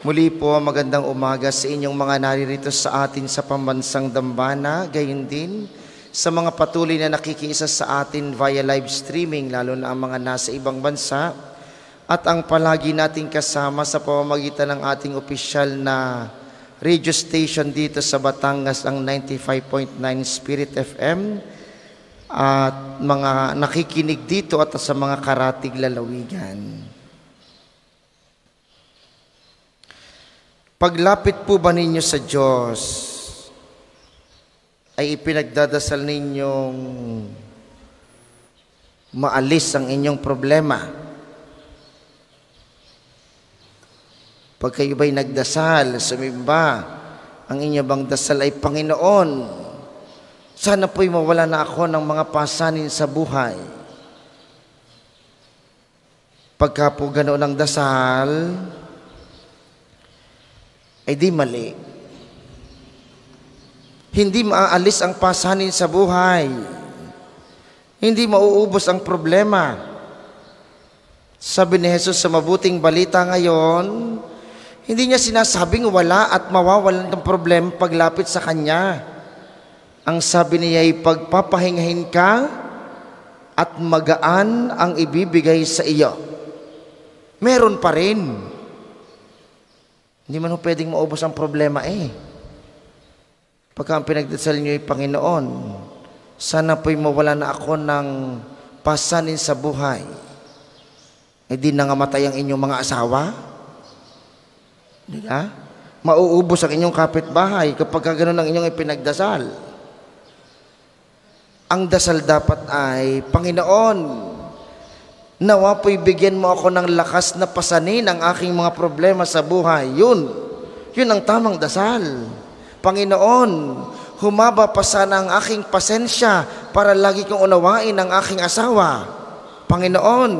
Muli po, magandang umaga sa inyong mga naririto sa atin sa pambansang Dambana, gayon din sa mga patuloy na nakikiisa sa atin via live streaming, lalo na ang mga nasa ibang bansa, at ang palagi nating kasama sa pamamagitan ng ating opisyal na radio station dito sa Batangas, ang 95.9 Spirit FM, at mga nakikinig dito at sa mga karatig lalawigan. Paglapit po ba ninyo sa Diyos, ay ipinagdadasal ninyong maalis ang inyong problema? Pag kayo ba'y nagdasal, sumimba, ang inyong bang dasal ay, Panginoon, sana po'y mawala na ako ng mga pasanin sa buhay. Pagka po ganoon ang dasal, ay di mali. Hindi maaalis ang pasanin sa buhay. Hindi mauubos ang problema. Sabi ni Jesus sa mabuting balita ngayon, hindi niya sinasabing wala at mawawalan ng problema paglapit sa Kanya. Ang sabi niya ay pagpapahingahin ka at magaan ang ibibigay sa iyo. Meron pa rin. Hindi man pwedeng maubos ang problema Pagka ang pinagdasal niyo ay, Panginoon, sana po'y mawala na ako ng pasanin sa buhay. Di nangamatay ang inyong mga asawa? Di ba? Mauubos ang inyong kapitbahay kapag gano'n ang inyong ipinagdasal. Ang dasal dapat ay, Panginoon, nawa po'y bigyan mo ako ng lakas na pasanin ang aking mga problema sa buhay. Yun ang tamang dasal. Panginoon, humaba pa sana ang aking pasensya para lagi kong unawain ang aking asawa. Panginoon,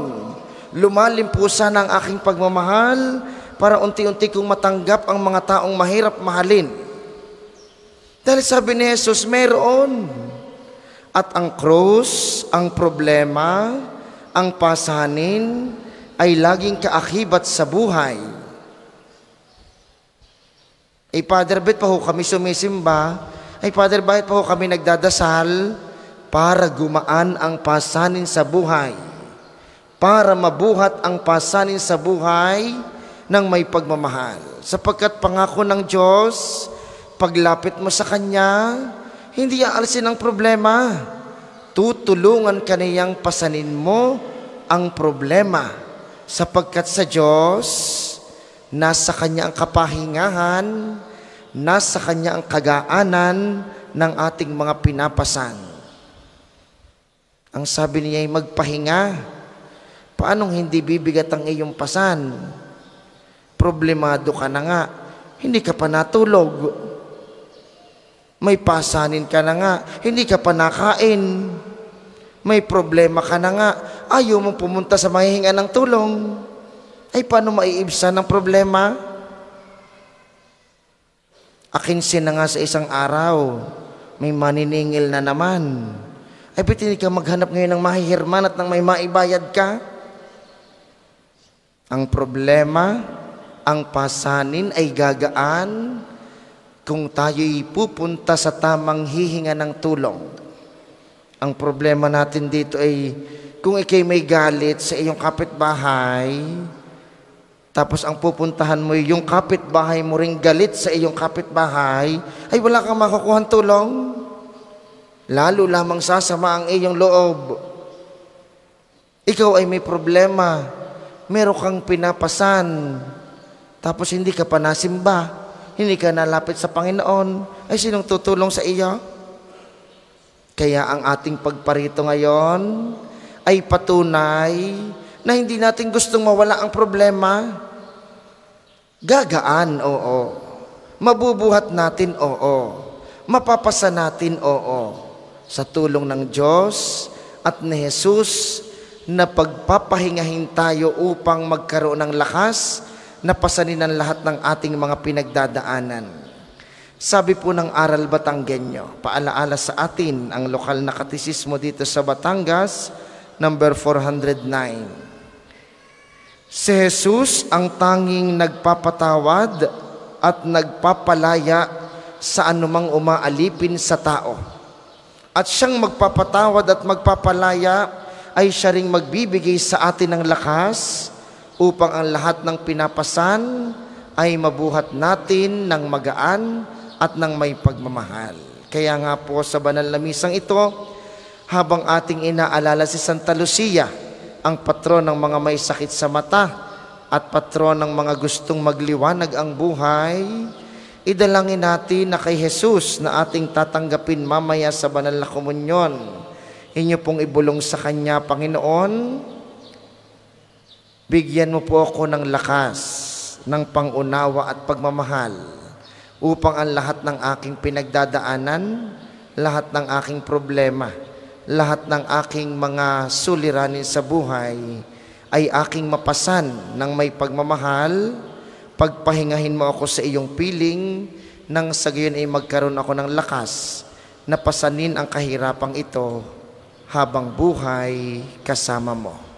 lumalim po sana ang aking pagmamahal para unti-unti kong matanggap ang mga taong mahirap mahalin. Dahil sabi ni Jesus, meron. At ang krus, ang problema, ang pasanin ay laging kaakibat sa buhay. Father, bakit pa ho kami sumisimba? Father, bakit pa ho kami nagdadasal? Para gumaan ang pasanin sa buhay. Para mabuhat ang pasanin sa buhay ng may pagmamahal. Sapagkat pangako ng Diyos, paglapit mo sa Kanya, hindi aalisin ang problema. Tutulungan ka niyang pasanin mo ang problema, sapagkat sa Diyos, nasa Kanya ang kapahingahan, nasa Kanya ang kagaanan ng ating mga pinapasan. Ang sabi niya ay magpahinga. Paanong hindi bibigat ang iyong pasan? Problemado ka na nga, hindi ka pa natulog. May pasanin ka na nga, hindi ka pa nakain. May problema ka na nga, ayaw mong pumunta sa mahihinga ng tulong. Paano maiibsan ang problema? Akinsin na nga sa isang araw, may maniningil na naman. Ba't hindi ka maghanap ngayon ng mahihirman at ng may maibayad ka? Ang problema, ang pasanin ay gagaan kung tayo'y pupunta sa tamang hihinga ng tulong. Ang problema natin dito ay kung ikay may galit sa iyong kapitbahay, tapos ang pupuntahan mo yung kapitbahay mo ring galit sa iyong kapitbahay, ay wala kang makukuhang tulong. Lalo lamang sasama ang iyong loob. Ikaw ay may problema, meron kang pinapasan, tapos hindi ka pa nasimba, hindi ka nalapit sa Panginoon, ay sinong tutulong sa iyo? Kaya ang ating pagparito ngayon ay patunay na hindi natin gustong mawala ang problema. Gagaan, oo. Mabubuhat natin, oo. Mapapasa natin, oo. Sa tulong ng Diyos at ni Jesus na pagpapahingahin tayo upang magkaroon ng lakas na pasanin ang lahat ng ating mga pinagdadaanan. Sabi po ng Aral Batanggenyo, paalaala sa atin ang lokal na katisismo dito sa Batangas, number 409. Si Jesus ang tanging nagpapatawad at nagpapalaya sa anumang umaalipin sa tao. At siyang magpapatawad at magpapalaya ay siya ring magbibigay sa atin ng lakas upang ang lahat ng pinapasan ay mabuhat natin ng magaan at ng may pagmamahal. Kaya nga po sa banal na misang ito, habang ating inaalala si Santa Lucia, ang patron ng mga may sakit sa mata at patron ng mga gustong magliwanag ang buhay, idalangin natin na kay Jesus na ating tatanggapin mamaya sa banal na komunyon. Inyo pong ibulong sa Kanya, Panginoon, bigyan mo po ako ng lakas, ng pangunawa at pagmamahal upang ang lahat ng aking pinagdadaanan, lahat ng aking problema, lahat ng aking mga suliranin sa buhay ay aking mapasan ng may pagmamahal. Pagpahingahin mo ako sa iyong piling nang sa gayon ay magkaroon ako ng lakas na pasanin ang kahirapang ito habang buhay kasama mo.